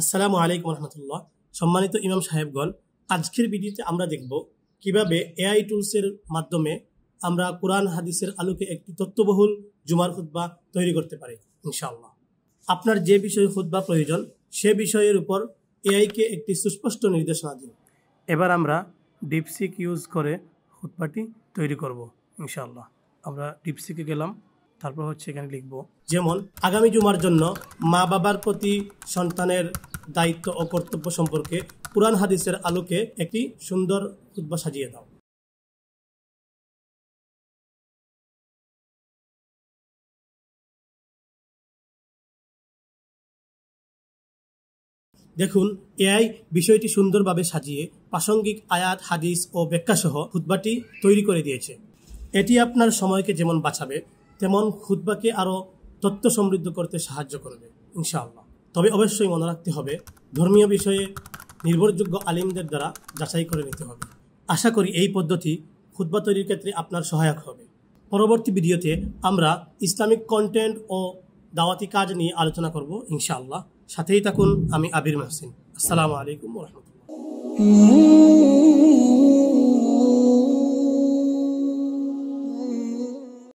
আসসালামু আলাইকুম রহমতুল্লাহ। সম্মানিত ইমাম সাহেবগণ, আজকের ভিডিওতে আমরা দেখব কিভাবে এআই টুলসের মাধ্যমে আমরা কোরআন হাদিসের আলোকে একটি তথ্যবহুল জুমার খুতবা তৈরি করতে পারি ইনশাআল্লাহ। আপনার যে বিষয়ে খুতবা প্রয়োজন সে বিষয়ের উপর এআইকে একটি সুস্পষ্ট নির্দেশনা দিন। এবার আমরা ডিপসিক ইউজ করে খুতবাটি তৈরি করব ইনশাআল্লাহ। আমরা ডিপসিকে গেলাম, তারপর এখানে লিখব যেমন আগামী জুমার জন্য মা বাবার প্রতি সন্তানের দায়িত্ব ও কর্তব্য সম্পর্কে কুরআন হাদিসের আলোকে একটি সুন্দর খুতবা সাজিয়ে দাও। দেখুন, এআই বিষয়টি সুন্দরভাবে সাজিয়ে প্রাসঙ্গিক আয়াত, হাদিস ও ব্যাখ্যাসহ খুতবাটি তৈরি করে দিয়েছে। এটি আপনার সময়কে যেমন বাঁচাবে তেমন খুতবাকে আরও তথ্য সমৃদ্ধ করতে সাহায্য করবে ইনশাআল্লাহ। তবে অবশ্যই মনে রাখতে হবে, ধর্মীয় বিষয়ে নির্ভরযোগ্য আলিমদের দ্বারা যাচাই করে নিতে হবে। আশা করি এই পদ্ধতি খুতবা তৈরির ক্ষেত্রে আপনার সহায়ক হবে। পরবর্তী ভিডিওতে আমরা ইসলামিক কন্টেন্ট ও দাওয়াতি কাজ নিয়ে আলোচনা করব ইনশাআল্লাহ। সাথেই থাকুন। আমি আবির মাহসিন। আসসালামু আলাইকুম ওয়া রাহমাতুল্লাহ।